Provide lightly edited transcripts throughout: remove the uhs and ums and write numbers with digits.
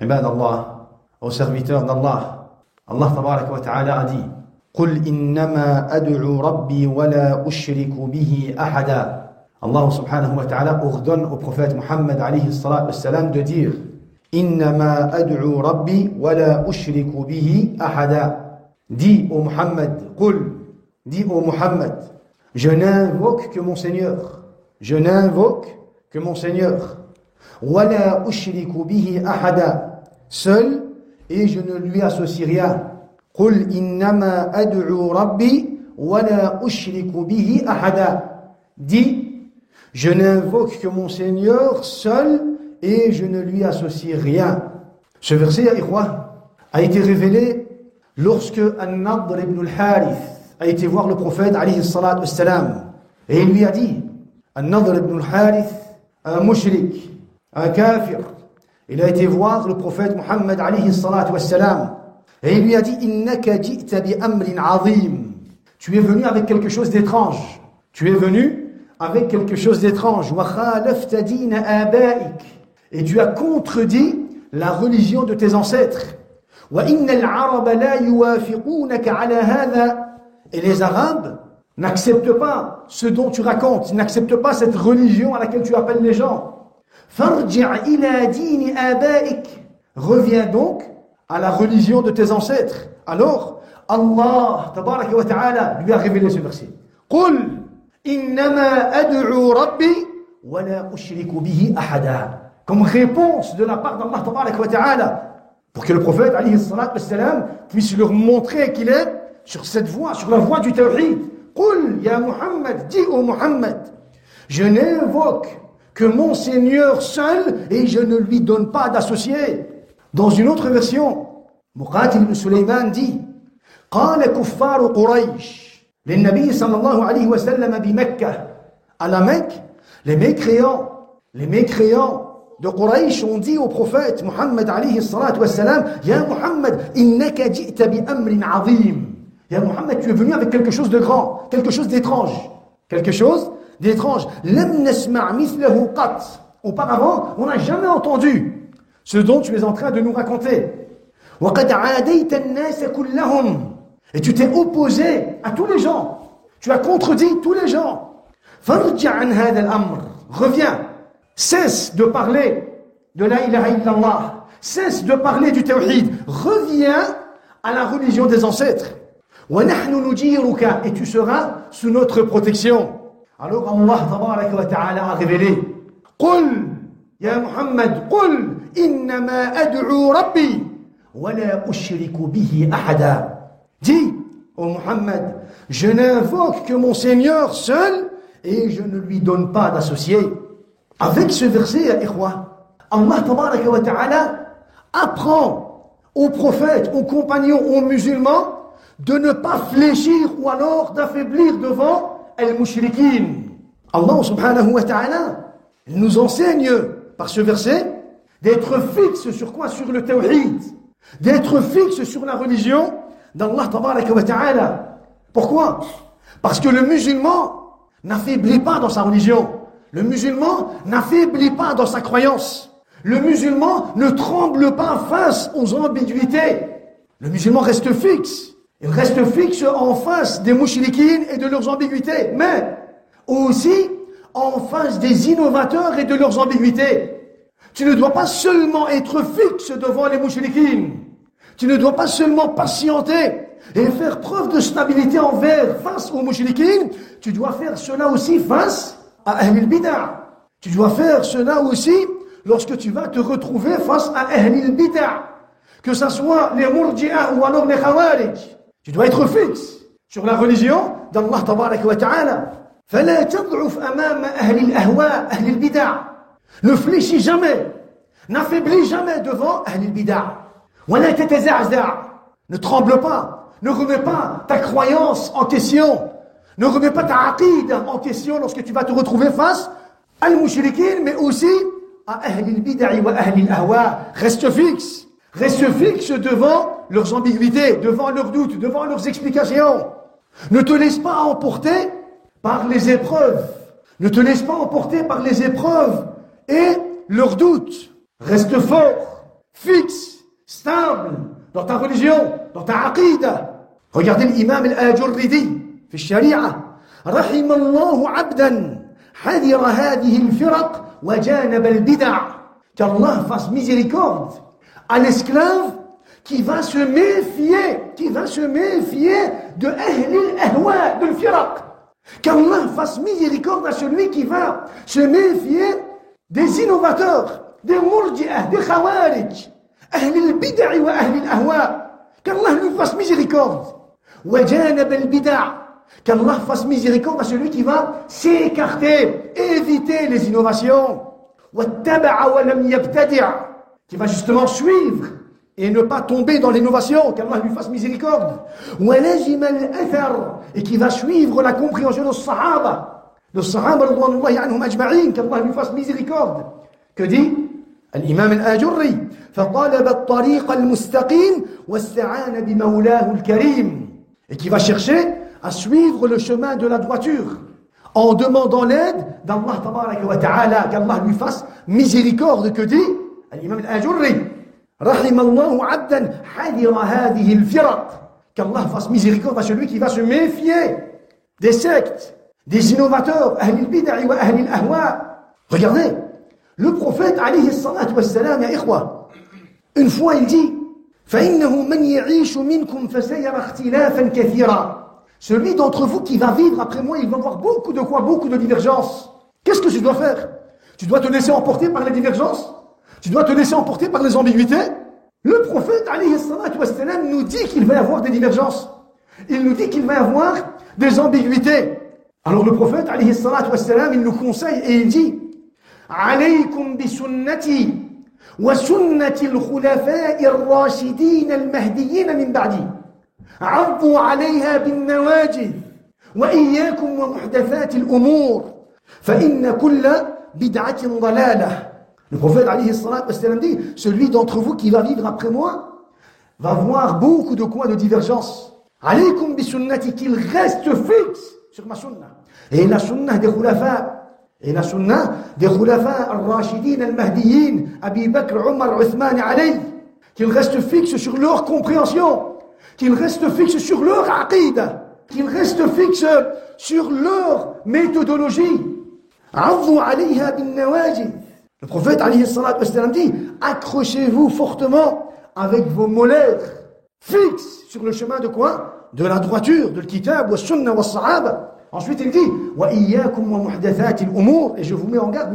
عباد الله, aux serviteurs d'Allah, Allah tabaraka wa ta'ala a dit قل إنما أدعو ربي ولا أشرك به أحدا. Allah subhanahu wa ta'ala ordonne au prophète Muhammad alayhi salatu wassalam de dire إنما أدعو ربي ولا أشرك به أحدا. Dis au Muhammad, قل, dis au Muhammad, je n'invoque que mon Seigneur, je n'invoque que mon Seigneur. ولا أشرك به أحدا, seul, et je ne lui associe rien. قل إنما أدعو ربي ولا أشرك به أحدا. Dis, je n'invoque que mon Seigneur seul et je ne lui associe rien. Ce verset, ya ikhwa, a été révélé lorsque An-Nadr ibn al-Harith a été voir le prophète alayhi salatu wassalam et il lui a dit, An-Nadr ibn al-Harith, un mushrik, un kafir, il a été voir le prophète Muhammad alayhi salatu wassalam et il lui a dit innaka ji'ta bi amrin azim. Tu es venu avec quelque chose d'étrange. Tu es venu avec quelque chose d'étrange. Wa khalafta din abaik. Et tu as contredit la religion de tes ancêtres. Wa innal araba la yuwafiqunaka ala hadha. Et les Arabes n'acceptent pas ce dont tu racontes, n'acceptent pas cette religion à laquelle tu appelles les gens. Farji' ila din abaik. Reviens donc à la religion de tes ancêtres. Alors, Allah tabaraka wa ta'ala lui a révélé ce verset. Qul innama ad'u rabbi wa la ushriku bihi ahada. Comme réponse de la part d'Allah tabaraka wa ta'ala, pour que le prophète alayhi salatu wassalam puisse leur montrer qu'il est sur cette voie, sur la voie du tawhid. Qul ya Muhammad, dis au Muhammad, je n'invoque que mon Seigneur seul et je ne lui donne pas d'associé. Dans une autre version, Muqatil ibn Sulaiman dit قال كفار قريش للنبي صلى الله عليه وسلم بمكة. À la Mecque, les mécréants de Quraysh ont dit au prophète Muhammad alayhi salatu wassalam, Ya Muhammad, innaka ji'ta bi amrin azim. Ya Muhammad, tu es venu avec quelque chose de grand, quelque chose d'étrange. Quelque chose d'étrange. Lam nasma' mithlahu qat. Auparavant, on n'a jamais entendu ce dont tu es en train de nous raconter. وَقَدْ عَادَيْتَ النَّاسَ كُلَّهُمْ. Et tu t'es opposé à tous les gens. Tu as contredit tous les gens. فَارْجَعْ عَنْ هَذَا الْأَمْرِ. Reviens. Cesse de parler de la ilaha illallah. Cesse de parler du tawhid. Reviens à la religion des ancêtres. وَنَحْنُ نُجِيرُكَ. Et tu seras sous notre protection. Alors Allah tabaraka wa ta'ala a révélé. قُلْ يا محمد قل إنما أدعو ربي ولا أشرك به أحدا. Dis au Muhammad, je n'invoque que mon Seigneur seul et je ne lui donne pas d'associé. Avec ce verset, ya ikhwa, Allah tabaraka wa ta'ala apprend aux prophètes, aux compagnons, aux musulmans de ne pas fléchir ou alors d'affaiblir devant al-mushrikin. Allah subhanahu wa ta'ala nous enseigne par ce verset d'être fixe sur quoi? Sur le tawhid, d'être fixe sur la religion d'Allah tabaraka wa ta'ala. Pourquoi? Parce que le musulman n'affaiblit pas dans sa religion, le musulman n'affaiblit pas dans sa croyance, le musulman ne tremble pas face aux ambiguïtés, le musulman reste fixe, il reste fixe en face des mouchriquines et de leurs ambiguïtés, mais aussi en face des innovateurs et de leurs ambiguïtés. Tu ne dois pas seulement être fixe devant les mouchriquines. Tu ne dois pas seulement patienter et faire preuve de stabilité face aux mouchriquines. Tu dois faire cela aussi face à Ahlul Bid'ah. Tu dois faire cela aussi lorsque tu vas te retrouver face à Ahlul Bid'ah. Que ce soit les Murji'ah ou alors les Khawarij. Tu dois être fixe sur la religion d'Allah tabaraka wa ta'ala. فلا تضعف أمام أهل الأهواء أهل البدع. Ne fléchis jamais, n'affaiblis jamais devant أهل البدع. ولا تتزعزع. Ne tremble pas, ne remets pas ta croyance en question, ne remets pas ta aqid en question lorsque tu vas te retrouver face à al-mushrikin, mais aussi à أهل البدع وأهل الأهواء. Reste fixe devant leurs ambiguïtés, devant leurs doutes, devant leurs explications. Ne te laisse pas emporter par les épreuves. Ne te laisse pas emporter par les épreuves et leurs doutes. Reste fort, fixe, stable, dans ta religion, dans ta aqida. Regardez l'imam al-Ajurridi, في الشريعة. رحم الله عبدا حذر هذه الفرق وجانب البدع. Qu'Allah fasse miséricorde à l'esclave qui va se méfier de ahlil ahwa, de l'firaq. Qu'Allah fasse miséricorde à celui qui va se méfier des innovateurs, des murji'ah, des khawarij, ahlil bid'a wa ahlil ahwa. Qu'Allah lui fasse miséricorde. وجانب البدع. Qu'Allah fasse miséricorde à celui qui va s'écarter, éviter les innovations. واتبع ولم يبتدع. Qui va justement suivre et ne pas tomber dans l'innovation, qu'Allah lui fasse miséricorde. وَلَزِمَ الْأَثَرِ. Et qui va suivre la compréhension de Sahaba. De Sahaba, radouanullahi anhum ajma'in, qu'Allah lui fasse miséricorde. Que dit l'imam al-Ajurri? فَطَلَبَ الطَّرِيقَ الْمُسْتَقِيمِ وَاسْتَعَانَ بِمَوْلَاهُ الْكَرِيمِ. Et qui va chercher à suivre le chemin de la droiture, en demandant l'aide d'Allah tabaraka wa ta'ala, qu'Allah lui fasse miséricorde. Que dit l'imam al-Ajurri? رحم الله عبدا حذر هذه الفرق. Qu'Allah fasse miséricorde à celui qui va se méfier des sectes, des innovateurs, ahlil bid'a wa ahlil ahwa. Regardez, le prophète alayhi salatu wassalam, ya ikhwa, une fois il dit فإنه من يعيش منكم فسيرى اختلافا كثيرا. Celui d'entre vous qui va vivre après moi, il va voir beaucoup de quoi? Beaucoup de divergences. Qu'est-ce que tu dois faire? Tu dois te laisser emporter par les divergences? Tu dois te laisser emporter par les ambiguïtés? Le prophète, alayhi salatu wassalam, nous dit qu'il va y avoir des divergences. Il nous dit qu'il va y avoir des ambiguïtés. Alors le prophète, alayhi salatu wassalam, il nous conseille et il dit alaykum bi sunnati wa sunnati al-khulafa'i ar-rashidin al-mahdiyyin min ba'di. عضوا عليها بالنواجذ وإياكم ومحدثات الأمور فإن كل بدعة ضلالة. Le prophète alayhi salatu wassalam dit, celui d'entre vous qui va vivre après moi va voir beaucoup de quoi de divergence. Alaykum bi sunnati, qu'il reste fixe sur ma sunna. Et la sunna des khulafa. Et la sunna des khulafa al-rashidin al-mahdiyyin, Abi Bakr, Omar, Uthman, Ali. Qu'il reste fixe sur leur compréhension. Qu'ils restent fixes sur leur aqida, qu'ils restent fixes sur leur méthodologie. Le prophète alayhi salatu wassalam dit, accrochez-vous fortement avec vos molaires fixes sur le chemin de quoi? De la droiture, de l'kitab, wa sunna, wa sahaba. Ensuite il dit, wa iyyakum wa muhdathati al-umur. Et je vous mets en garde,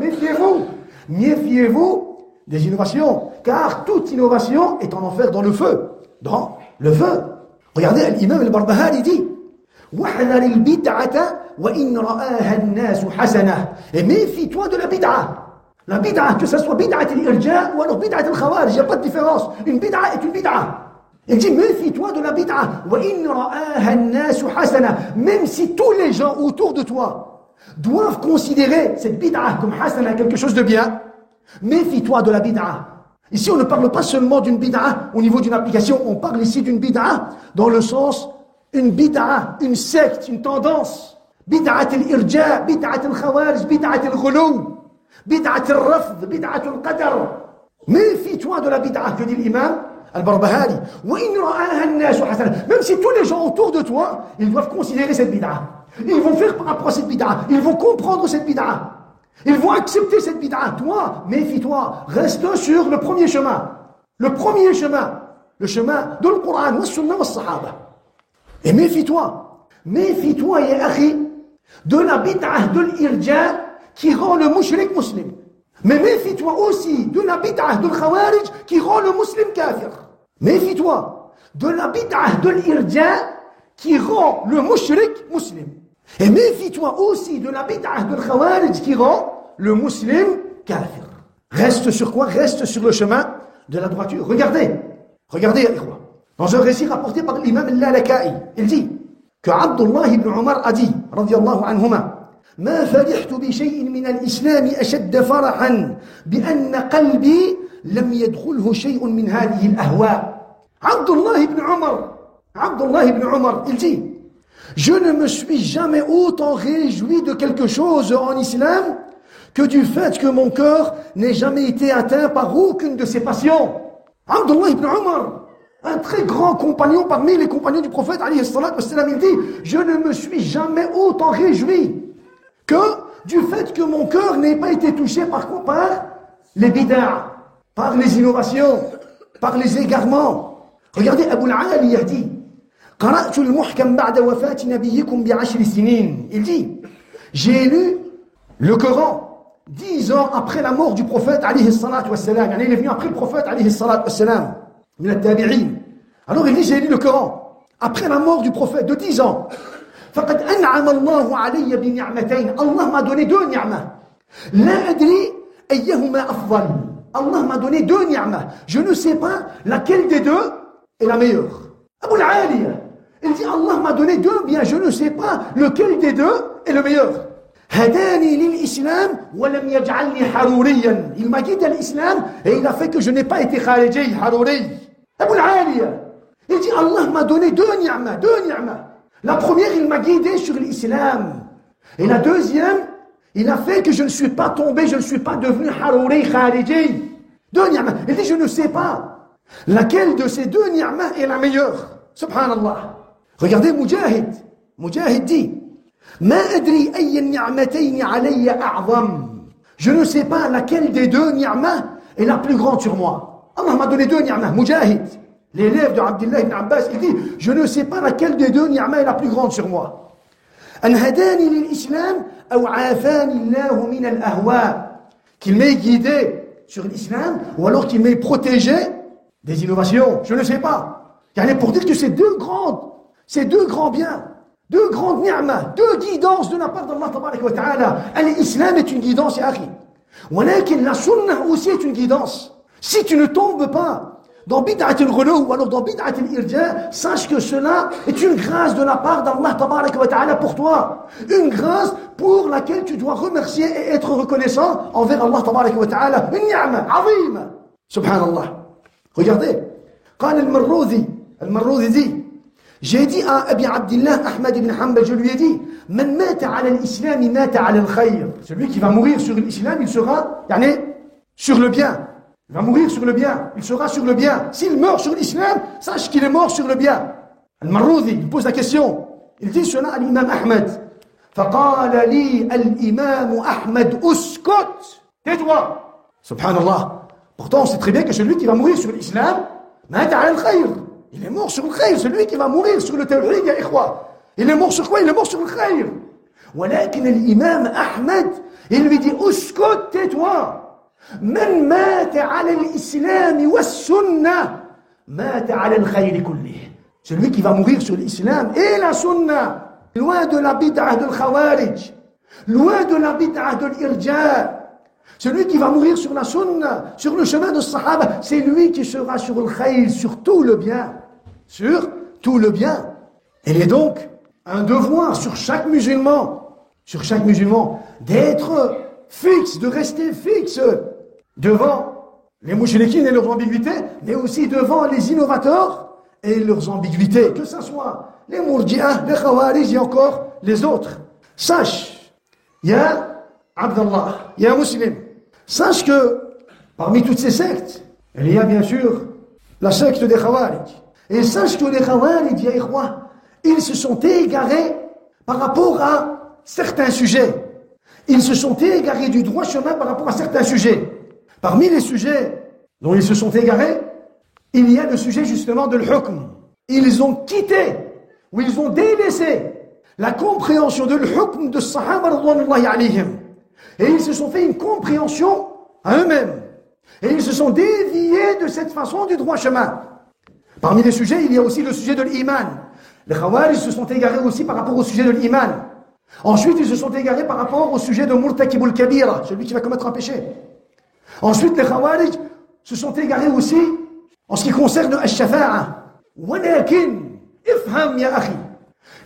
méfiez-vous des innovations, car toute innovation est en enfer dans le feu. Dans le feu. Regardez, l'imam al-Barbahari dit وَحْذَرِ الْبِدْعَةَ وَإِنْ رَآهَا النَّاسُ حَسَنَةً. Et méfie-toi de la bid'a. La bid'a, que ce soit bid'a al-irja ou alors bid'a al-khawarij, il n'y a pas de différence. Une bid'a est une bid'a. Il dit méfie-toi de la bid'a. وَإِنْ رَآهَا النَّاسُ حَسَنَةً. Même si tous les gens autour de toi doivent considérer cette bid'a comme hasana, quelque chose de bien, méfie-toi de la bid'a. Ici, on ne parle pas seulement d'une bid'a au niveau d'une application, on parle ici d'une bid'a dans le sens, une bid'a, une secte, une tendance. Bid'a al-irja, bid'a al-khawarij, bid'a al-ghulou, bid'a al-rafd, bid'a al-qadar. Méfie-toi de la bid'a, que dit l'imam al-Barbahari. Même si tous les gens autour de toi, ils doivent considérer cette bid'a. Ils vont faire par rapport à cette bid'a, ils vont comprendre cette bid'a. Ils vont accepter cette bid'a. Toi, méfie-toi. Reste sur le premier chemin. Le premier chemin. Le chemin de l'Qur'an, wa sunna, wa sahaba. Et méfie-toi. Méfie-toi, ya akhi, de la bid'a de l'irja qui rend le mushrik muslim. Mais méfie-toi aussi de la bid'a de l'khawarij qui rend le muslim kafir. Méfie-toi de la bid'a de l'irja qui rend le mushrik muslim. Et méfie-toi aussi de la bid'a de l'khawarij qui rend le musulman kafir. Reste sur quoi? Reste sur le chemin de la droiture. Regardez, dans un récit rapporté par l'imam al-Lalaka'i, il dit que Abdullah ibn Umar a dit, radiyallahu anhuma, ما فرحت بشيء من الإسلام أشد فرحا بأن قلبي لم يدخله شيء من هذه الأهواء. Abdullah ibn Umar, il dit, je ne me suis jamais autant réjoui de quelque chose en islam que du fait que mon cœur n'ait jamais été atteint par aucune de ces passions. Abdullah ibn Umar, un très grand compagnon parmi les compagnons du prophète, alayhi salatu wassalam, il dit, je ne me suis jamais autant réjoui que du fait que mon cœur n'ait pas été touché par quoi? Par les bid'a, par les innovations, par les égarements. Regardez, Abu al-Aliyah dit, قرأت المحكم بعد وفاة نبيكم ب10 سنين. Il dit, j'ai lu le Coran 10 ans après la mort du prophète, alayhi salatu wassalam. Il est venu après le prophète, alayhi salatu wassalam, min al-tabi'in. Alors il dit, j'ai lu le Coran après la mort du prophète de 10 ans. فقد أنعم الله علي بنعمتين. Allah m'a donné 2 ni'mas. لا أدري أيهما أفضل. Allah m'a donné 2 ni'mas. Je ne sais pas laquelle des 2 est la meilleure. Abu al-Aliyah, il dit, Allah m'a donné 2 biens, je ne sais pas lequel des 2 est le meilleur. هداني للإسلام ولم يجعلني حروريا. Il m'a guidé à l'islam et il a fait que je n'ai pas été khariji, harouri. Abu al-Aliyah, il dit, Allah m'a donné 2 ni'mas, 2 ni'mas. La première, il m'a guidé sur l'islam. Et la deuxième, il a fait que je ne suis pas tombé, je ne suis pas devenu harouri, khariji. 2 ni'mas. Il dit, je ne sais pas laquelle de ces 2 ni'mas est la meilleure. Subhanallah. Regardez Mujahid. Mujahid dit, ما أدري أي النعمتين علي أعظم. Je ne sais pas laquelle des 2 ni'mas est la plus grande sur moi. Allah m'a donné 2 ni'mas. Mujahid, l'élève de Abdullah ibn Abbas, il dit, je ne sais pas laquelle des 2 ni'mas est la plus grande sur moi. أن هداني للإسلام أو عافاني الله من الأهواء. Qu'il m'ait guidé sur l'islam ou alors qu'il m'ait protégé des innovations. Je ne sais pas. Pour dire que ces 2 grands biens, 2 grandes ni'mas, 2 guidances de la part d'Allah tabaraka wa ta'ala. L'islam est une guidance, ya akhi. Walakin la sunnah aussi est une guidance. Si tu ne tombes pas dans bid'at al-ghuluw ou alors dans bid'at al-irja, sache que cela est une grâce de la part d'Allah tabaraka wa ta'ala pour toi. Une grâce pour laquelle tu dois remercier et être reconnaissant envers Allah tabaraka wa ta'ala. Une ni'ma azima. Subhanallah. Regardez. قال المروذي dit, j'ai dit à Abi Abdillah Ahmad ibn Hanbal, je lui ai dit, من مات على الإسلام مات على الخير. Celui qui va mourir sur l'islam, il sera sur le bien. Il va mourir sur le bien, il sera sur le bien. S'il meurt sur l'islam, sache qu'il est mort sur le bien. Al-Marroudi, il pose la question. Il dit cela à l'imam Ahmed. فقال لي الإمام أحمد اسكت. Tais-toi. Subhanallah. Pourtant, on sait très bien que celui qui va mourir sur l'islam, مات على الخير. Il est mort sur le khayr, celui qui va mourir sur le tawhid, ya ikhwa. Il est mort sur quoi? Il est mort sur le khayr. ولكن الإمام أحمد, il lui dit, اسكت, tais-toi. من مات على الإسلام والسنة مات على الخير كله. Celui qui va mourir sur l'islam et la sunna, loin de la bid'ah de l'khawarij, loin de la bid'ah de l'irja. Celui qui va mourir sur la sunna, sur le chemin de sahaba, c'est lui qui sera sur le khayr, sur tout le bien. Sur tout le bien. Il est donc un devoir sur chaque musulman, d'être fixe, de rester fixe devant les mouchriquines et leurs ambiguïtés, mais aussi devant les innovateurs et leurs ambiguïtés, que ce soit les mourji'ah, les khawarij et encore les autres. Sache, ya Abdallah, ya Muslim, sache que parmi toutes ces sectes, il y a bien sûr la secte des khawarij. Et sache que les khawarij, ya ikhwa, ils se sont égarés par rapport à certains sujets. Ils se sont égarés du droit chemin par rapport à certains sujets. Parmi les sujets dont ils se sont égarés, il y a le sujet justement de l'hukm. Ils ont quitté, ou ils ont délaissé la compréhension de l'hukm de Sahaba radwanullahi alayhim. Et ils se sont fait une compréhension à eux-mêmes. Et ils se sont déviés de cette façon du droit chemin. Parmi les sujets, il y a aussi le sujet de l'iman. Les khawarij se sont égarés aussi par rapport au sujet de l'iman. Ensuite, ils se sont égarés par rapport au sujet de murtakibul kabira, celui qui va commettre un péché. Ensuite, les khawarij se sont égarés aussi en ce qui concerne al-shafa'a. Walakin, ifham ya akhi.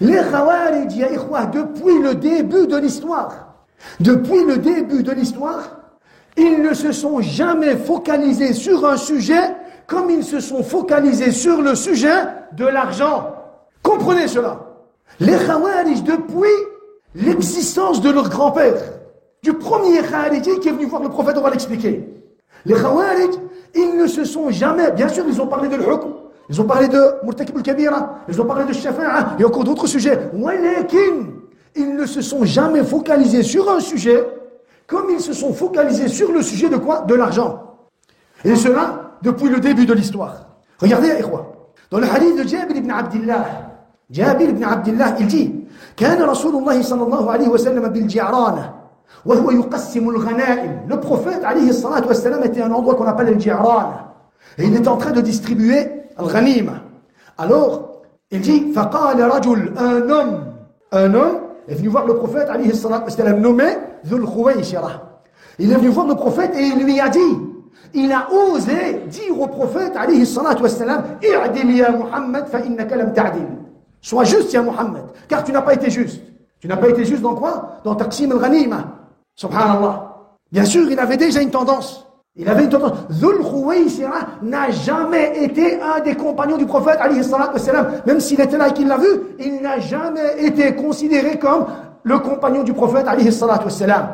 Les khawarij, ya ikhwah, depuis le début de l'histoire, ils ne se sont jamais focalisés sur un sujet comme ils se sont focalisés sur le sujet de l'argent. Comprenez cela. Les khawarij, depuis l'existence de leur grand-père, du premier khariji qui est venu voir le prophète, on va l'expliquer. Les khawarij, ils ils ne se sont jamais, bien sûr, ils ont parlé de l'hukm, ils ont parlé de Murtakib al-Kabira, ils ont parlé de Shafa'a, et encore d'autres sujets. Walakin, ils ne se sont jamais focalisés sur un sujet comme ils se sont focalisés sur le sujet de quoi? De l'argent. Et cela depuis le début de l'histoire. Regardez, Ikhwa, dans le hadith de Jabir ibn Abdillah, il dit كان رسول الله صلى الله عليه وسلم بالجعرانة وهو يقسم الغنائم. Le prophète عليه الصلاة والسلام était un endroit qu'on appelle le Ji'rana. Et il était en train de distribuer al-ghanima. Alors, il dit فقال رجل, un homme est venu voir le prophète عليه الصلاة والسلام nommé ذو الخويشرة. Il est venu voir le prophète et il lui a dit, il a osé dire au prophète عليه الصلاة والسلام اعدل يا محمد فإنك لم تعدل. Sois juste, ya Muhammad, car tu n'as pas été juste. Tu n'as pas été juste dans quoi? Dans Taqsim al-Ghanima. Subhanallah. Bien sûr, il avait déjà une tendance. Dhul Khuwaysira n'a jamais été un des compagnons du prophète, alayhi salatu wassalam. Même s'il était là et qu'il l'a vu, il n'a jamais été considéré comme le compagnon du prophète, alayhi salatu wassalam.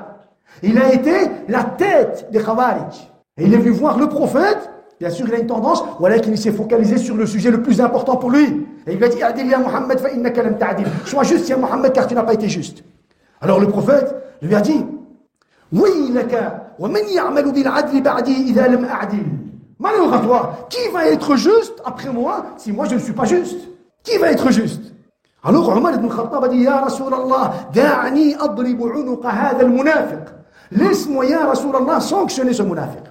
Il a été la tête des Khawarij. Et il est venu voir le prophète. Bien sûr, il a une tendance, voilà qu'il s'est focalisé sur le sujet le plus important pour lui. Et il lui a dit, Adil ya Muhammad fa innaka lam ta'dil. Sois juste, ya Muhammad, car tu n'as pas été juste. Alors le prophète lui a dit, Waylaka, wa man ya'malu bil adli ba'di idha lam a'dil. Malheur à toi, qui va être juste après moi si moi je ne suis pas juste? Qui va être juste? Alors Omar ibn Khattab a dit, Ya Rasulallah, da'ani adribu unuqa hadha al-munafiq. Laisse-moi, ya Rasulallah, sanctionner ce munafiq.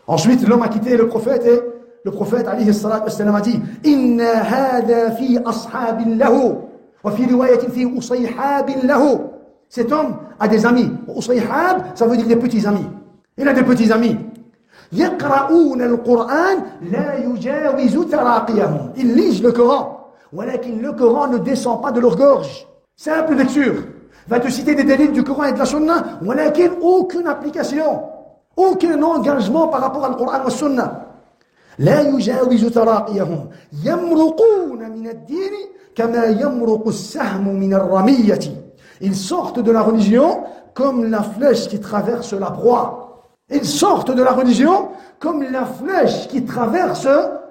Ensuite, l'homme a quitté le prophète et le prophète, alayhi salatu wassalam, a dit Inna hadha fi ashabin lahu wa fi riwayatin fi usayhabin lahu. Cet homme a des amis. Usayhab, ça veut dire des petits amis. Il a des petits amis. Yaqra'oun al-Qur'an la yujawizu taraqiyahum. Ils lisent le Coran. Walakin le Coran ne descend pas de leur gorge. Simple lecture. Va te citer des délits du Coran et de la Sunna. Walakin aucune application. Aucun engagement par rapport au Coran et à la Sunna. لا يجاوز تراقيهم يمرقون من الدين كما يمرق السهم من الرمية. Ils sortent de la religion comme la flèche qui traverse la proie. Ils sortent de la religion comme la flèche qui traverse,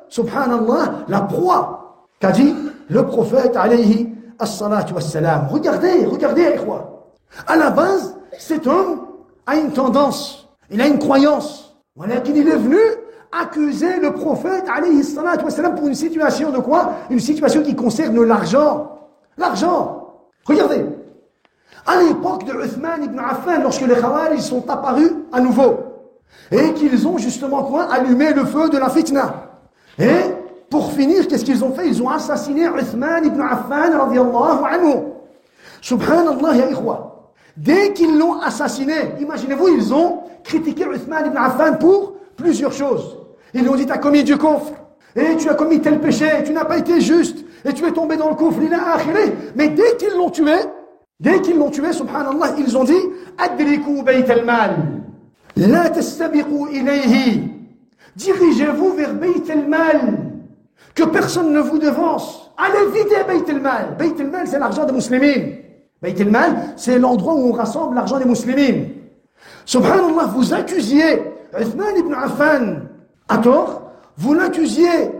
subhanallah, la proie. Qu'a dit le prophète alayhi as-salatu was-salam. Regardez, ikhwa. À la base, cet homme a une tendance. Il a une croyance. Voilà qu'il est venu accuser le prophète, alayhi salatu wassalam, pour une situation de quoi? Une situation qui concerne l'argent. L'argent. Regardez. À l'époque de Uthman ibn Affan, lorsque les Khawarij sont apparus à nouveau, et qu'ils ont justement quoi? Allumé le feu de la fitna. Et pour finir, qu'est-ce qu'ils ont fait? Ils ont assassiné Uthman ibn Affan, radiyallahu anhu. Subhanallah, ya ikhwa. Dès qu'ils l'ont assassiné, imaginez-vous, ils ont critiqué Uthman ibn Affan pour plusieurs choses. Ils lui ont dit, tu as commis du kufr, et tu as commis tel péché, tu n'as pas été juste, et tu es tombé dans le kufr, il a akhiré. Mais dès qu'ils l'ont tué, subhanallah, ils ont dit, adriku bayt al-mal, la tastabiqu ilayhi, dirigez-vous vers bayt al-mal, que personne ne vous devance. Allez vider bayt al-mal. Bayt al-mal, c'est l'argent des musulmans. Bayt al-mal, c'est l'endroit où on rassemble l'argent des musulmans. Subhanallah, vous accusiez Uthman ibn Affan à tort, vous l'accusiez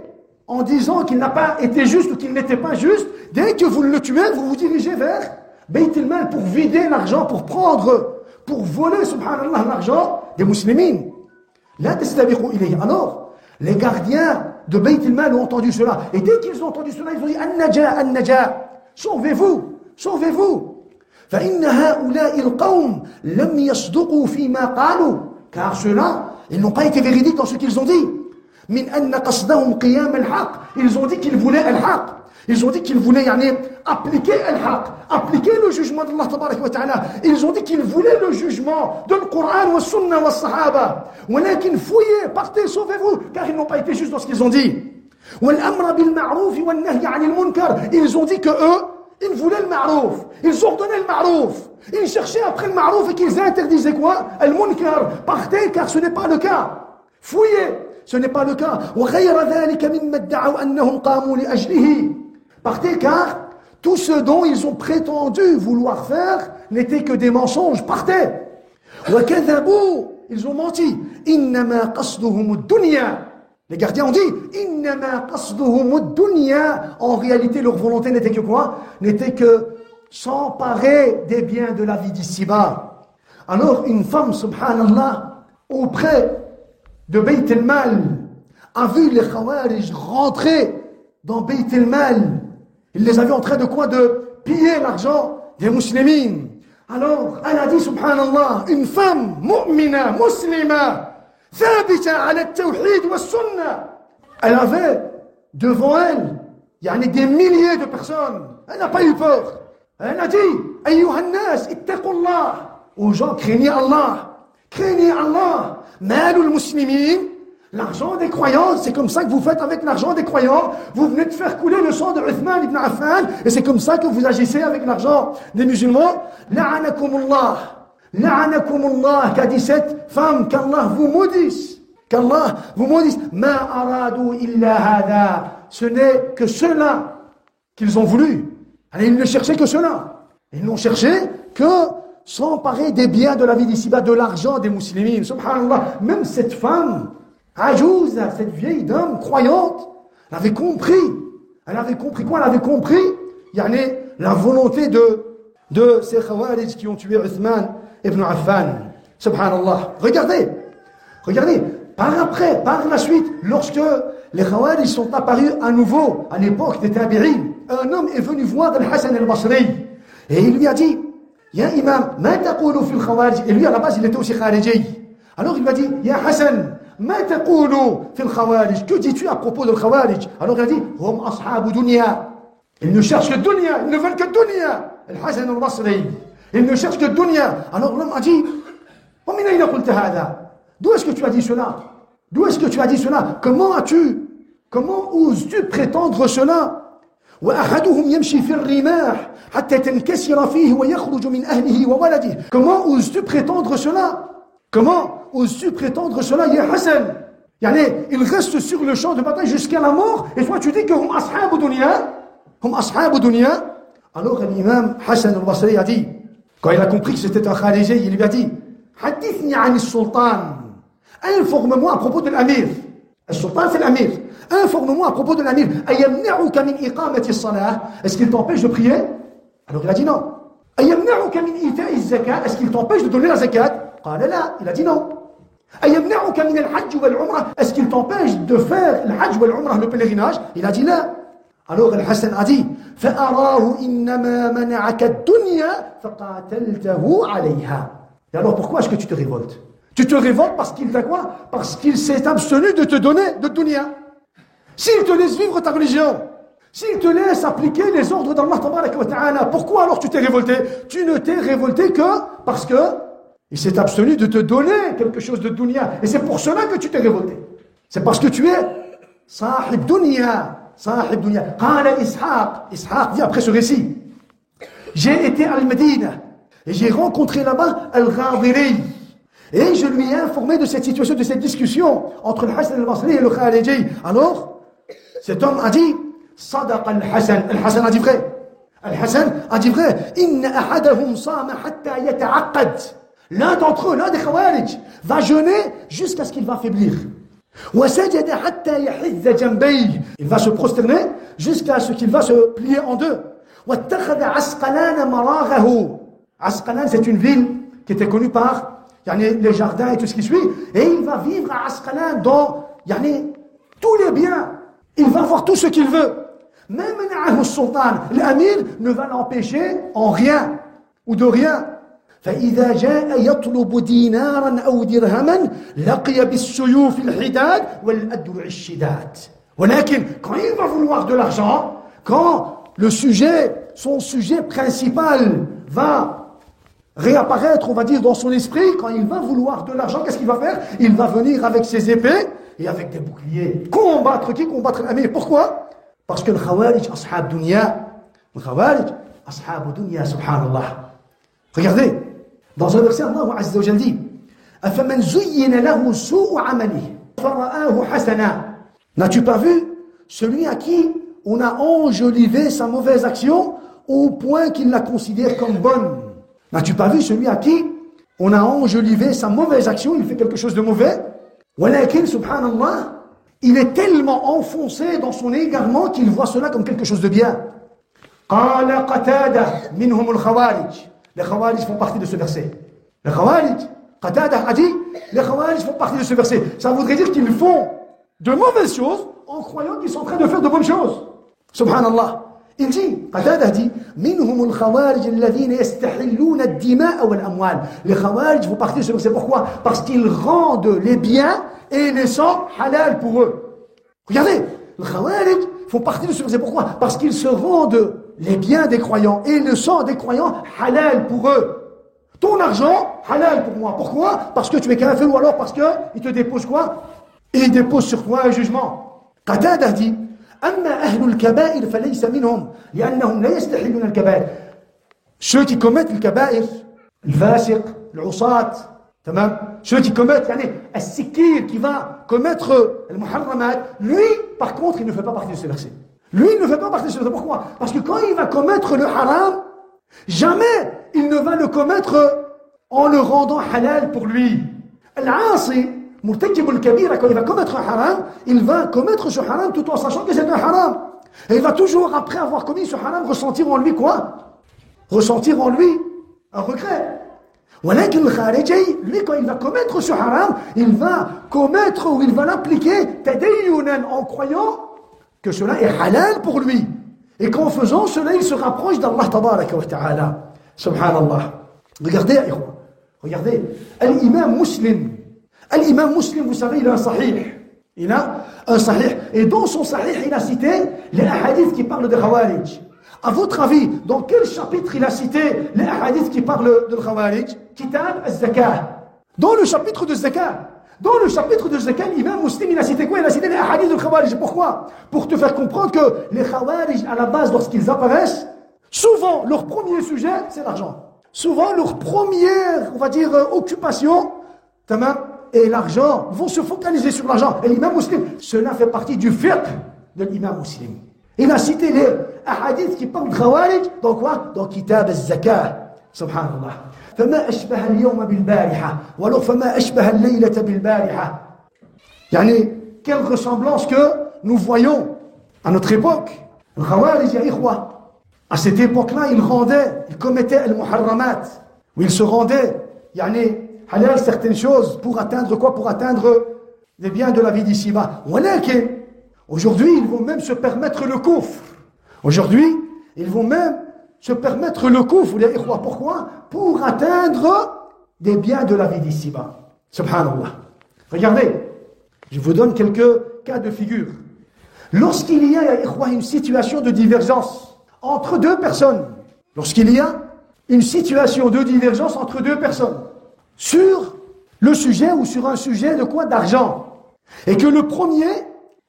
en disant qu'il n'a pas été juste ou qu'il n'était pas juste. Dès que vous le tuez, vous vous dirigez vers Bayt al-Mal pour vider l'argent, pour voler, subhanallah, l'argent des musulmans. La tastabiqu ilayhi. Alors, les gardiens de Bayt al-Mal ont entendu cela. Et dès qu'ils ont entendu cela, ils ont dit An-Naja, sauvez-vous. فإن هؤلاء القوم لم يصدقوا فيما قالوا. Car ceux-là, ils n'ont pas été véridiques dans ce qu'ils ont dit. من أن قصدهم قيام الحق. Ils ont dit qu'ils voulaient al-haq. Ils ont dit qu'ils voulaient appliquer al-haq, appliquer le jugement d'Allah tabarak wa ta'ala. Ils ont dit qu'ils voulaient le jugement de le Coran, wa sunna, wa sahaba. Walakin fouillez, partez, sauvez-vous, car ils n'ont pas été justes dans ce qu'ils ont dit. Wal-amra bil-ma'rouf wal-nahy 'anil munkar. Ils ont dit que eux, ils voulaient le ma'rouf. Ils ordonnaient le ma'rouf. Ils cherchaient après le ma'rouf et qu'ils interdisaient quoi? Al-munkar. Partez, car ce n'est pas le cas. Fouillez, ce n'est pas le cas. وغير ذلك مما ادعوا أنهم قاموا لأجله. Partez, car tout ce dont ils ont prétendu vouloir faire n'était que des mensonges. Partez. وكذبوا ils ont menti. Innama qasduhum ad-dunya. Les gardiens ont dit Innama qasduhum ad-dunya. En réalité, leur volonté n'était que quoi? N'était que s'emparer des biens de la vie d'ici-bas. Alors, une femme, subhanallah, auprès de Bayt al-Mal, a vu les Khawarij rentrer dans Bayt al-Mal. Il les a vus en train de quoi? De piller l'argent des musulmans. Alors, elle a dit, subhanallah, une femme mu'mina, muslima, thabita ala al-tawhid wa sunnah. Elle avait devant elle, des milliers de personnes. Elle n'a pas eu peur. Elle a dit, ayyuhan nas, ittaqullah. Aux gens, craignez Allah. Craignez Allah. Malul muslimin. L'argent des croyants, c'est comme ça que vous faites avec l'argent des croyants. Vous venez de faire couler le sang de Uthman ibn Affan, et c'est comme ça que vous agissez avec l'argent des musulmans. La'anakumullah. La'anakumullah, qu'a dit cette femme, qu'Allah vous maudisse. Qu'Allah vous maudisse. Ma aradu illa hada. Ce n'est que cela qu'ils ont voulu. Alors, ils ne cherchaient que cela. Ils n'ont cherché que s'emparer des biens de la vie d'ici-bas, de l'argent des musulmans. Subhanallah, même cette femme, Ajouza, cette vieille dame croyante, elle avait compris. Elle avait compris quoi? Elle avait compris la volonté de ces Khawarij qui ont tué Uthman ibn Affan. Subhanallah. Regardez, par la suite, lorsque les Khawarij sont apparus à nouveau à l'époque des Tabi'in, un homme est venu voir Al-Hassan al-Basri et il lui a dit, Ya imam, ma taqulu fil Khawarij? Et lui à la base il était aussi Khariji. Alors il lui a dit, Ya Hassan, ma taqulu fil Khawarij? Que dis-tu à propos de Khawarij? Alors il a dit, hum ashabu dunya. Ils ne cherchent que dunya, ils ne veulent que dunya. Al-Hassan al-Basri, ils ne cherchent que dunya. Alors l'homme a dit, d'où est-ce que tu as dit cela? D'où est-ce que tu as dit cela? Comment oses-tu prétendre cela? وأحدهم يمشي في الرماح حتى تنكسر فيه ويخرج من أهله وولده. Comment oses-tu prétendre cela? Comment oses-tu prétendre cela, ya Hassan? Il reste sur le champ de bataille jusqu'à la mort, et toi tu dis que hum ashabu dunya. Alors l'imam Hassan al-Basri a dit, quand il a compris que c'était un Khariji, il lui a dit, hadithni an al-sultan. Informe-moi à propos de l'amir. Le sultan c'est l'amir. Informe-moi à propos de l'amir. Ayamna'uka min iqamati as-salah. Est-ce qu'il t'empêche de prier? Alors il a dit non. Ayamna'uka min ita'i az-zakat. Est-ce qu'il t'empêche de donner la zakat? Qala la. Il a dit non. Ayamna'uka min al-hajj wal-umrah. Est-ce qu'il t'empêche de faire le hajj wal-umrah, le pèlerinage? Il a dit là. Alors Al-Hassan a dit, فَأَرَاهُ إِنَّمَا مَنَعَكَ الدُّنْيَا فَقَاتَلْتَهُ عَلَيْهَا. Et alors pourquoi est-ce que tu te révoltes? Tu te révoltes parce qu'il t'a quoi? Parce qu'il s'est abstenu de te donner de dunya. S'il te laisse vivre ta religion, s'il te laisse appliquer les ordres d'Allah tabaraka wa ta'ala, pourquoi alors tu t'es révolté? Tu ne t'es révolté que parce que il s'est abstenu de te donner quelque chose de dunya. Et c'est pour cela que tu t'es révolté. C'est parce que tu es sahib dunya. Sahib dunya. Qala Ishaq dit après ce récit, j'ai été à Al-Medina et j'ai rencontré là-bas Al-Ghadiri. Et je lui ai informé de cette situation, de cette discussion entre le Hassan al-Basri et le Khariji. Alors, cet homme a dit, Sadaqa al-Hassan. Al-Hassan a dit vrai. Al-Hassan a dit vrai. Inna ahadahum sama hatta yata'aqqad. L'un d'entre eux, l'un des Khawarij, va jeûner jusqu'à ce qu'il va faiblir. Wa sajada hatta yahizza jambayhi. Il va se prosterner jusqu'à ce qu'il va se plier en deux. Wa takhadha Asqalan maraghahu. Asqalan, c'est une ville qui était connue par les jardins et tout ce qui suit, et il va vivre à Asqalan dans tous les biens. Il va avoir tout ce qu'il veut. Même l'amir ne va l'empêcher en rien ou de rien. فإذا جاء يطلب دينارا أو درهما لقي بالسيوف الحداد والأدرع الشداد. ولكن quand il va vouloir de l'argent, quand son sujet principal va réapparaître, on va dire, dans son esprit, quand il va vouloir de l'argent, qu'est-ce qu'il va faire? Il va venir avec ses épées et avec des boucliers. Combattre l'amir. Pourquoi? Parce que le Khawarij, ashab dunya. Le Khawarij, ashab dunya, subhanallah. Regardez, dans un verset, Allah Azza wa Jalla dit, أَفَمَنْ زُيِّنَ لَهُ سُوءُ عَمَلِهِ فَرَآهُ حَسَنًا. N'as-tu pas vu celui à qui on a enjolivé sa mauvaise action au point qu'il la considère comme bonne? N'as-tu pas vu celui à qui on a enjolivé sa mauvaise action, il fait quelque chose de mauvais. Walakin, subhanallah, il est tellement enfoncé dans son égarement qu'il voit cela comme quelque chose de bien. Qala Qatada minhum al-Khawarij. Les Khawarij font partie de ce verset. Les Khawarij, Qatada a dit, les Khawarij font partie de ce verset. Ça voudrait dire qu'ils font de mauvaises choses en croyant qu'ils sont en train de faire de bonnes choses. Subhanallah. Il dit, Qatada dit, minhum al-Khawarij alladhina yastahilluna ad-dima'a wal-amwal. Les Khawarij font partie de ce verset. Pourquoi? Parce qu'ils rendent les biens et les sangs halal pour eux. Regardez, les Khawarij font partie de ce verset. Pourquoi? Parce qu'ils se rendent les biens des croyants et le sang des croyants halal pour eux. Ton argent, halal pour moi. Pourquoi? Parce que tu es kafir ou alors parce qu'il te dépose quoi? Il dépose sur toi un jugement. Qatada dit, Amma ahlul kaba'ir falaysa minhum, li'annahum la yastahilluna al-kaba'ir. Ceux qui commettent le kaba'ir, le fasiq, le usat, ceux qui commettent, al-sikir, qui va commettre le muharramat, lui, par contre, il ne fait pas partie de ce verset. Lui, il ne fait pas partie de ce verset. Pourquoi? Parce que quand il va commettre le haram, jamais il ne va le commettre en le rendant halal pour lui. Al-asi, murtakib al-kabira, quand il va commettre un haram, il va commettre ce haram tout en sachant que c'est un haram. Et il va toujours, après avoir commis ce haram, ressentir en lui quoi? Ressentir en lui un regret. Walakin al-khariji, lui, quand il va commettre ce haram, il va commettre ou il va l'appliquer tadayyunan, en croyant que cela est halal pour lui. Et qu'en faisant cela, il se rapproche d'Allah tabaraka wa ta'ala. Subhanallah. Regardez, regardez. L'imam Muslim, vous savez, il a un sahih. Il a un sahih. Et dans son sahih, il a cité les hadiths qui parlent de Khawarij. À votre avis, dans quel chapitre il a cité les hadiths qui parlent de Khawarij? Kitab al-Zakah. Dans le chapitre de Zakah. Dans le chapitre de Zakah, l'imam Muslim, il a cité quoi? Il a cité les hadiths de Khawarij. Pourquoi? Pour te faire comprendre que les Khawarij, à la base, lorsqu'ils apparaissent, souvent, leur premier sujet, c'est l'argent. Souvent, leur première, on va dire, occupation, et l'argent, vont se focaliser sur l'argent. Et l'imam Muslim, cela fait partie du fiqh de l'imam Muslim. Il a cité les hadiths qui parlent de Khawarij, dans quoi? Dans Kitab al-Zakah. Subhanallah. فما أشبه اليوم بالبارحة ولو فما أشبه الليلة بالبارحة. يعني quelle ressemblance que nous voyons à notre époque. Le Khawarij ya ikhwa, à cette époque-là, ils commettaient le muharramat, où ils se rendaient yani halal certaines choses pour atteindre quoi? Pour atteindre les biens de la vie d'ici-bas. Aujourd'hui, ils vont même se permettre le kufr. Aujourd'hui, ils vont même se permettre le kufr. Pourquoi? Pour atteindre des biens de la vie d'ici-bas. Subhanallah. Regardez, je vous donne quelques cas de figure. Lorsqu'il y a une situation de divergence entre deux personnes, lorsqu'il y a une situation de divergence entre deux personnes, sur le sujet ou sur un sujet de quoi? D'argent, et que le premier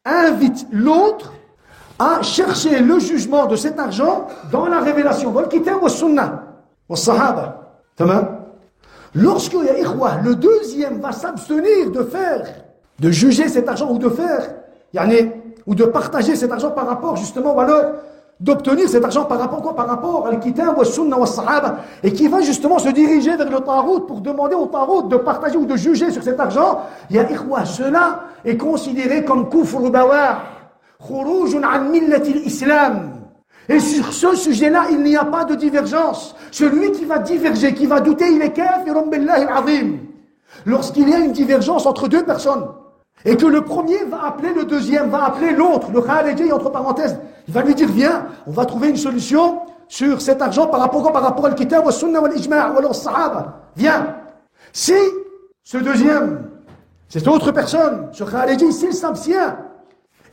invite l'autre à chercher le jugement de cet argent dans la révélation, dans le kitab wa sunnah, wa sahaba. Lorsque le deuxième va s'abstenir de juger cet argent ou de ou de partager cet argent par rapport justement, ou alors d'obtenir cet argent par rapport quoi? Par rapport al kitab wa sunnah wa sahaba, et qui va justement se diriger vers le tarout pour demander au tarout de partager ou de juger sur cet argent, cela est considéré comme kufr bawah. Et sur ce sujet-là, il n'y a pas de divergence. Celui qui va diverger, qui va douter, il est kafirun billahi al-azim. Lorsqu'il y a une divergence entre deux personnes, et que le premier va appeler le deuxième, va appeler l'autre, le khariji entre parenthèses, il va lui dire, viens, on va trouver une solution sur cet argent par rapport al kitab wa sunnah wal ijma' wa al-sahaba. Viens. Si ce deuxième, cette autre personne, ce khariji, s'il s'abstient,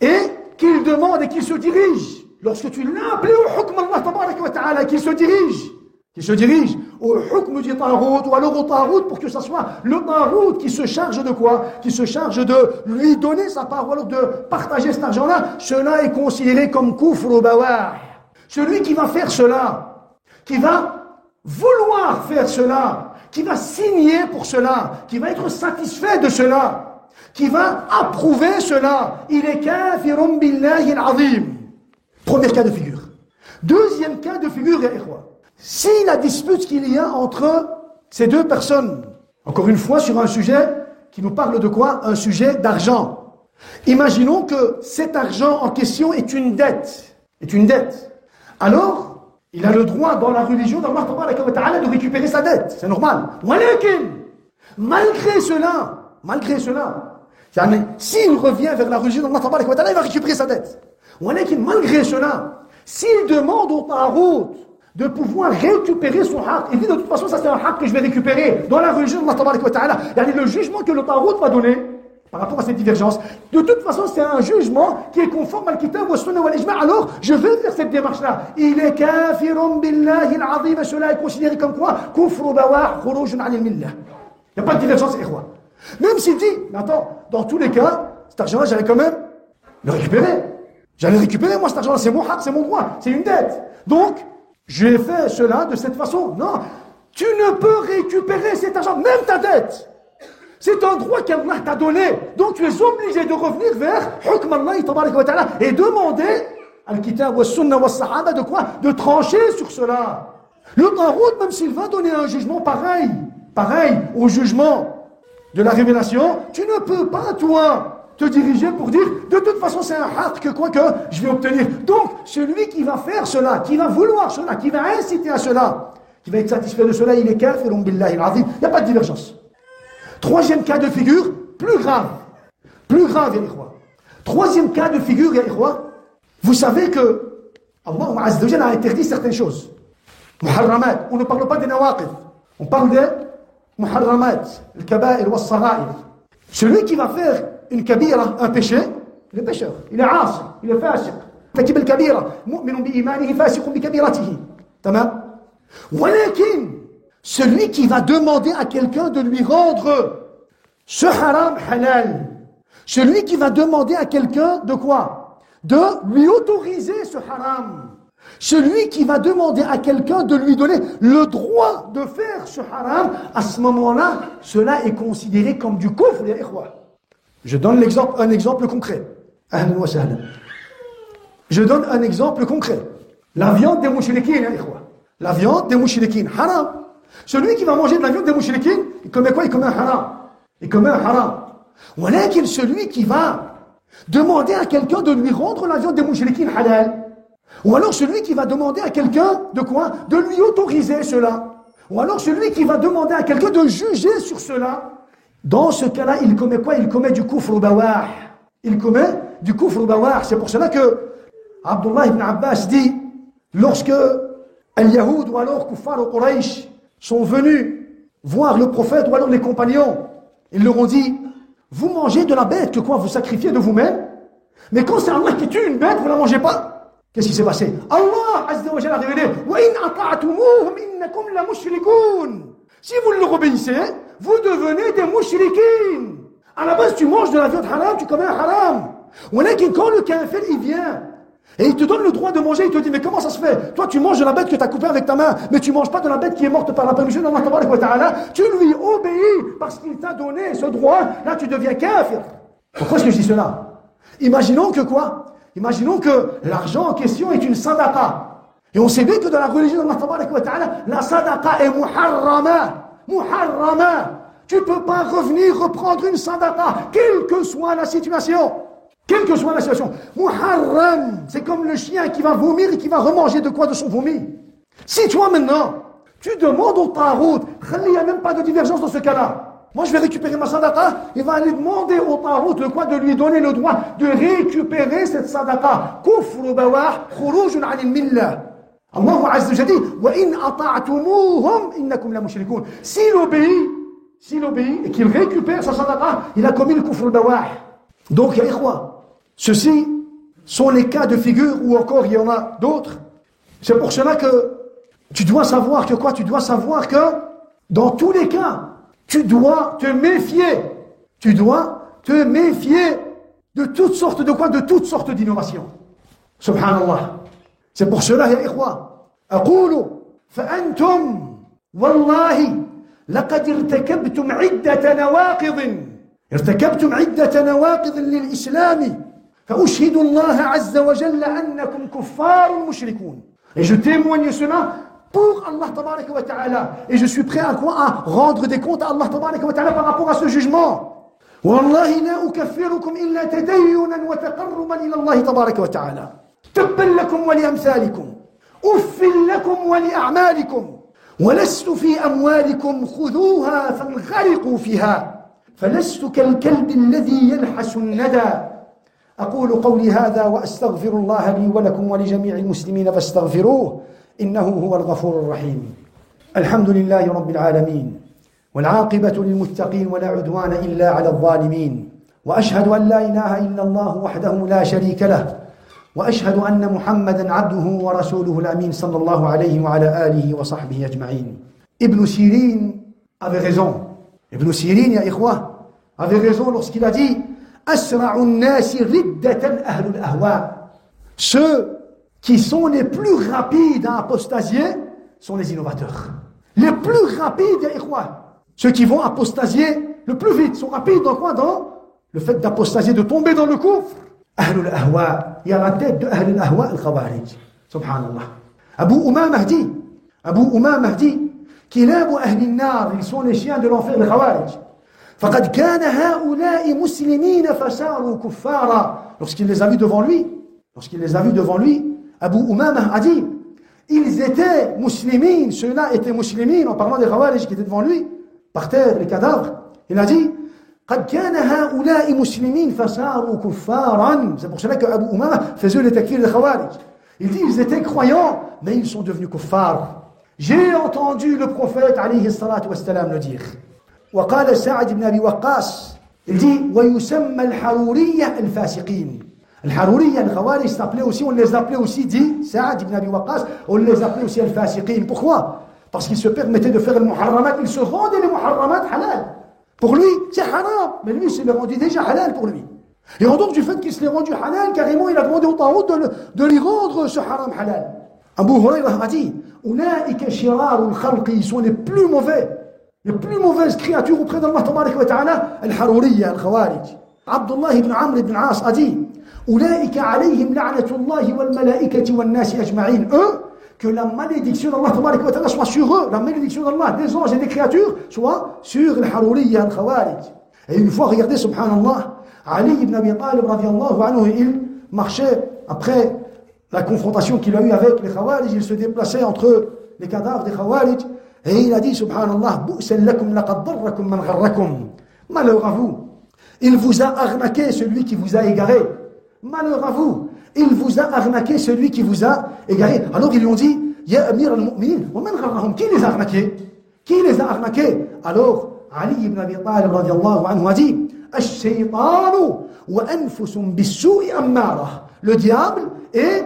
et qu'il demande et qu'il se dirige, lorsque tu l'as appelé au hukm Allah tabaraka wa ta'ala, qu'il se dirige au hukm du tarout, ou alors au tarout, pour que ce soit le tarout qui se charge de quoi? Qui se charge de lui donner sa part, ou alors de partager cet argent-là. Cela est considéré comme kufr bawah. Celui qui va faire cela, qui va vouloir faire cela, qui va signer pour cela, qui va être satisfait de cela, qui va approuver cela, il est kafirun billahi al-azim. Premier cas de figure. Deuxième cas de figure, si la dispute qu'il y a entre ces deux personnes, encore une fois sur un sujet qui nous parle de quoi? Un sujet d'argent. Imaginons que cet argent en question est une dette. Alors, il a le droit dans la religion d'Allah de récupérer sa dette. C'est normal. Malgré cela, s'il revient vers la religion d'Allah, il va récupérer sa dette. Malgré cela, s'il demande au Tarout de pouvoir récupérer son haq, il dit de toute façon, ça c'est un haq que je vais récupérer dans la religion d'Allah. Le jugement que le Tarout va donner par rapport à cette divergence, de toute façon, c'est un jugement qui est conforme à l'Kitab wa Sunna wal Ijma'. Alors, je vais faire cette démarche-là. Il est kafirun billahi al-azim. Cela est considéré comme quoi? Kufru bawah, khurujun anil millah. Il n'y a pas de divergence, ikhwa. Même s'il dit, mais attends, dans tous les cas, cet argent-là, j'allais quand même le récupérer. Moi, cet argent-là, c'est mon haq, c'est mon droit, c'est une dette. Donc, j'ai fait cela de cette façon. Non, tu ne peux récupérer cet argent, même ta dette. C'est un droit qu'Allah t'a donné. Donc tu es obligé de revenir vers Hukm Allah et demander Al-Kitab wa Sunna wa Sahaba de quoi? De trancher sur cela. Le Tarout, même s'il va donner un jugement pareil au jugement de la révélation, tu ne peux pas, toi, te diriger pour dire de toute façon c'est un haq que je vais obtenir. Donc celui qui va faire cela, qui va vouloir cela, qui va inciter à cela, qui va être satisfait de cela, il est kafirun billahi al-azim. Il n'y a pas de divergence. Troisième cas de figure, plus grave, ya ikhwa. Troisième cas de figure, ya ikhwa. Vous savez que Allah Azza wa Jalla a interdit certaines choses. Muharramat. On ne parle pas des nawaqid. On parle des muharramat, le kaba'ir wa sara'ir. Celui qui va faire une kabira, un péché, il est pécheur, il est asi, il est fasiq. Takib al-kabira, mu'minun bi imanihi, fasiqun bi kabiratihi. Tamam? Walakin, celui qui va demander à quelqu'un de lui rendre ce haram halal, celui qui va demander à quelqu'un de quoi? De lui autoriser ce haram, celui qui va demander à quelqu'un de lui donner le droit de faire ce haram, à ce moment-là, cela est considéré comme du kufr, ya ikhwa. Je donne un exemple concret. Ahlan wa sahlan. Je donne un exemple concret. La viande des mouchriquines, ya ikhwa. La viande des mouchriquines, haram. Celui qui va manger de la viande des mouchriquines, il commet quoi? Il commet un haram. Voilà qu'il celui qui va demander à quelqu'un de lui rendre la viande des mouchriquines halal. Ou alors celui qui va demander à quelqu'un de quoi? De lui autoriser cela. Ou alors celui qui va demander à quelqu'un de juger sur cela. Dans ce cas-là, il commet quoi? Il commet du kufr bawah. C'est pour cela que Abdullah ibn Abbas dit, lorsque al-Yahoud ou alors Kuffar ou Quraysh sont venus voir le prophète ou alors les compagnons, ils leur ont dit, vous mangez de la bête que quoi? Vous sacrifiez de vous-même, mais quand c'est Allah qui tue une bête, vous ne la mangez pas. Qu'est-ce qui s'est passé? Allah Azza wa Jalla a révélé, wa in ata'tumuhum innakum la mushrikun. Si vous leur obéissez, vous devenez des mouchriquines. À la base, tu manges de la viande haram, tu commets un haram. Quand le kafir, il vient et il te donne le droit de manger, il te dit, mais comment ça se fait? Toi, tu manges de la bête que tu as coupée avec ta main, mais tu ne manges pas de la bête qui est morte par la permission d'Allah. Tu lui obéis parce qu'il t'a donné ce droit. Là, tu deviens kafir. Pourquoi est-ce que je dis cela? Imaginons que quoi? Imaginons que l'argent en question est une sadaqa. Et on sait bien que dans la religion d'Allah, la sadaqa est muharrama. Tu ne peux pas revenir reprendre une sadaqa, quelle que soit la situation. Muharram, c'est comme le chien qui va vomir et qui va remanger de quoi? De son vomi. Si toi maintenant, tu demandes au Tarout, il n'y a même pas de divergence dans ce cas-là. Moi je vais récupérer ma sadaqa, il va aller demander au Tarout le quoi? De lui donner le droit de récupérer cette sadaqa. Kufru bawah, khurujun anil millah. Allah Azza wa Jalla dit, wa in ata'tumuhum innakum la mushrikun. S'il obéit et qu'il récupère sa sadaqa, il a commis le kufr bawah. Donc, ya ikhwa, ceci sont les cas de figure, ou encore il y en a d'autres. C'est pour cela que tu dois savoir que quoi? Tu dois savoir que dans tous les cas, tu dois te méfier. Tu dois te méfier de toutes sortes de quoi? De toutes sortes d'innovations. Subhanallah. C'est pour cela, ya ikhwa, أقول فأنتم والله لقد ارتكبتم عدة نواقض للإسلام فأشهد الله عز وجل أنكم كفار مشركون. Et je témoigne cela pour Allah tabaraka wa ta'ala. Et je suis prêt à quoi? À rendre des comptes à Allah tabaraka wa ta'ala par rapport à ce jugement. Wallahi la ukaffirukum illa tadayyunan wa taqarruban ila Allah tabaraka wa ta'ala. Tabban lakum wa li amthalikum. Uffin lakum wa li a'malikum. ولست في أموالكم خذوها فانغرقوا فيها فلست كالكلب الذي يلحس الندى أقول قولي هذا وأستغفر الله لي ولكم ولجميع المسلمين فاستغفروه إنه هو الغفور الرحيم الحمد لله رب العالمين والعاقبة للمتقين ولا عدوان إلا على الظالمين وأشهد أن لا إله إلا الله وحده لا شريك له وأشهد أن محمدًا عبده ورسوله الأمين صلى الله عليه وعلى آله وصحبه أجمعين. Ibn Sirin avait raison. Ibn Sirin, ya ikhwa, avait raison lorsqu'il a dit أسرع الناس ردة أهل الأهواء. Ceux qui sont les plus rapides à apostasier sont les innovateurs. Les plus rapides, ya ikhwa. Ceux qui vont apostasier le plus vite sont rapides dans quoi? Dans le fait d'apostasier, de tomber dans le coufre. أهل الأهواء, il y a la tête de أهل الأهواء الخوارج. Subhanallah. Abu Umamah dit كلاب أهل النار, ils sont les chiens de l'enfer, les khawarij. فقد كان هؤلاء مسلمين فصاروا كفارا. Lorsqu'il les a vus devant lui, Abu Umamah a dit ils étaient muslimines, ceux-là étaient muslimines, en parlant des khawarij qui étaient devant lui, par terre, les cadavres. Il a dit قد كان هؤلاء مسلمين فصاروا كفارا. C'est pour cela que Abu Umama faisait le takfir des Khawarij. Il dit ils étaient croyants, mais ils sont devenus kuffar. J'ai entendu le prophète alayhi salatu wassalam le dire. وقال سعد بن أبي وقاص, il dit ويسمى الحرورية الفاسقين. الحرورية, les Khawarij s'appelaient aussi, on les appelait aussi, dit Sa'ad ibn Abi Waqqas, on les appelait aussi al-fasiqin. Pourquoi? Parce qu'ils se permettaient de faire le muharramat, ils se rendaient les muharramat halal. Pour lui, c'est haram, mais lui, c'est rendu déjà halal pour lui. Et en dehors du fait qu'il se l'est rendu halal, carrément, il a demandé au Taout de lui rendre ce haram halal. Abu Hurayrah a dit Oulaïka shirarul khalqi, ils sont les plus mauvaises créatures auprès d'Allah tabaraka wa ta'ala, al-Haruriyya, al-Khawarij. Abdullah ibn Amr ibn As a dit Oulaïka alayhim la'natullahi wal malaikati wal nasi ajma'in. Eux, que la malédiction d'Allah tabaraka wa ta'ala soit sur eux, la malédiction d'Allah, des anges et des créatures, soit sur le Haruriyya, le Khawarij. Et une fois, regardez, subhanallah, Ali ibn Abi Talib, radiallahu anhu, il marchait après la confrontation qu'il a eue avec les Khawarij, il se déplaçait entre les cadavres des Khawarij, et il a dit, subhanallah, bu'san lakum laqad darrakum man gharrakum. Malheur à vous, il vous a arnaqué celui qui vous a égaré. Malheur à vous, il vous a arnaqué celui qui vous a égaré. Alors ils lui ont dit Ya Amir al-Mu'minin, qui les a arnaqués? Qui les a arnaqués? Alors Ali ibn Abi Talib radiallahu anhu a dit Ash-shaytanu wa anfusum bis-su'i ammara. Le diable et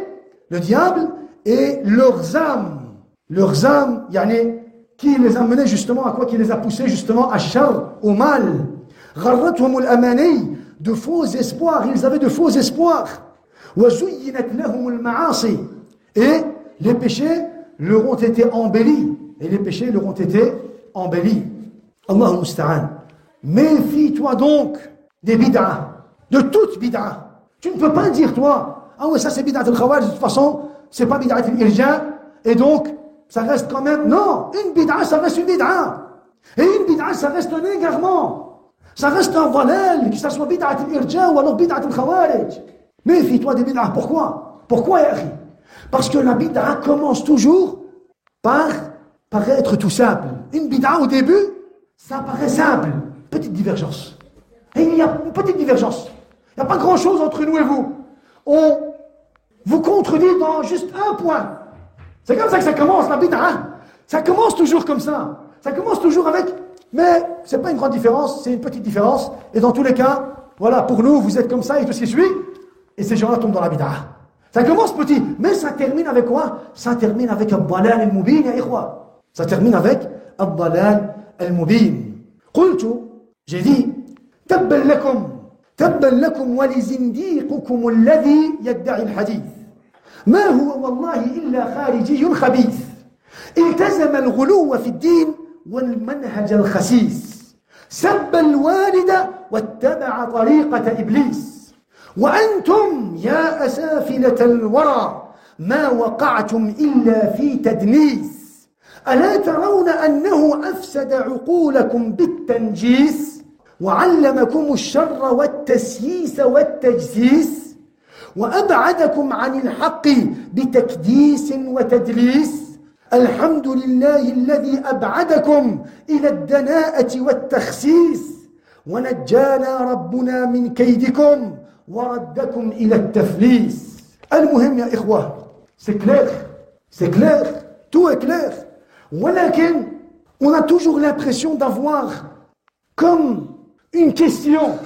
leurs âmes, yani, qui les a menés justement à quoi? Qui les a poussés justement à char, au mal. Gharrathum al-amani, de faux espoirs, ils avaient de faux espoirs. Et les péchés leur ont été embellis. Allahu musta'an. Méfie-toi donc des bid'ah, de toute bid'ah. Tu ne peux pas dire toi, ah ouais, ça c'est bid'ah al-Khawarij, de toute façon, c'est pas bid'ah al-Irja, et donc, ça reste quand même. Non, une bid'ah, ça reste une bid'ah. Et une bid'ah, ça reste un égarement. Ça reste un valel, que ça soit bid'ah al-Irja ou alors bid'ah al-Khawarij. Méfie-toi des bid'ah. Pourquoi? Pourquoi, ya akhi? Parce que la bid'ah commence toujours par paraître tout simple. Une bid'ah au début, ça paraît simple. Petite divergence. Et il y a une petite divergence. Il n'y a pas grand-chose entre nous et vous. On vous contredit dans juste un point. C'est comme ça que ça commence, la bid'ah. Ça commence toujours comme ça. Ça commence toujours avec, mais c'est pas une grande différence, c'est une petite différence. Et dans tous les cas, voilà, pour nous, vous êtes comme ça et tout ce qui suit. Et ces gens-là tombent dans la bid'ah. Ça commence petit, mais ça termine avec quoi? Ça termine avec al-dalal al-mubin, ya ikhwa. Ça termine avec al-dalal al-mubin. Qultu, j'ai dit, tabban lakum wa li zindiqukum alladhi yadda'i al-hadith. ما هو والله إلا خارجي خبيث التزم الغلو في الدين والمنهج الخسيس سب الوالد واتبع طريقة إبليس وأنتم يا أسافلة الورى ما وقعتم إلا في تدنيس ألا ترون أنه أفسد عقولكم بالتنجيس وعلمكم الشر والتسييس والتجسيس وأبعدكم عن الحق بتكديس وتدليس؟ الحمد لله الذي أبعدكم إلى الدناءة والتخسيس ونجانا ربنا من كيدكم وردكم إلى التفليس. المهم يا إخوة، c'est clair, tout est clair. ولكن on a toujours l'impression d'avoir comme une question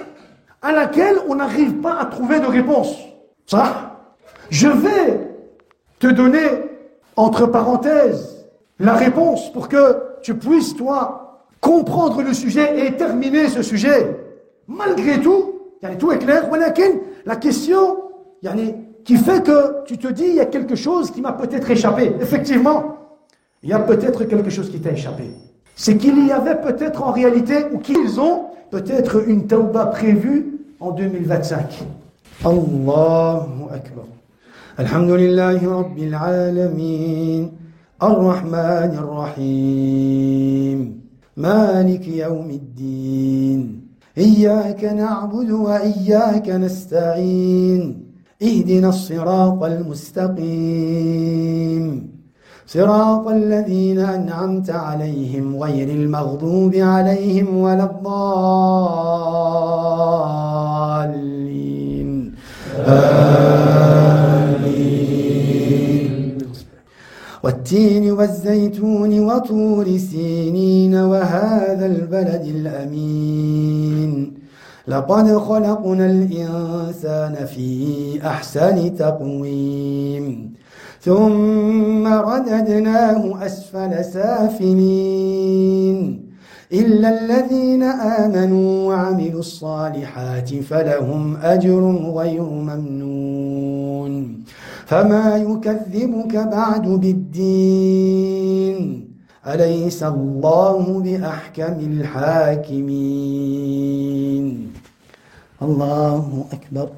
à laquelle on n'arrive pas à trouver de réponse. Ça, je vais te donner entre parenthèses la réponse pour que tu puisses, toi, comprendre le sujet et terminer ce sujet. Malgré tout, tout est clair, ولكن la question qui fait que tu te dis il y a quelque chose qui m'a peut-être échappé. Effectivement, il y a peut-être quelque chose qui t'a échappé. C'est qu'il y avait peut-être en réalité, ou qu'ils ont peut-être une tawba prévue en 2025. Allahu Akbar. Alhamdulillahi Rabbil Alamin. Ar-Rahman Ar-Rahim. Malik Yawmiddin. إياك نعبد وإياك نستعين اهدنا الصراط المستقيم صراط الذين أنعمت عليهم غير المغضوب عليهم ولا الضالين آمين. والتين والزيتون وطور سينين وهذا البلد الأمين لقد خلقنا الإنسان في أحسن تقويم ثم رددناه أسفل سافلين إلا الذين آمنوا وعملوا الصالحات فلهم أجر غير ممنون فما يكذبك بعد بالدين أليس الله بأحكم الحاكمين الله أكبر.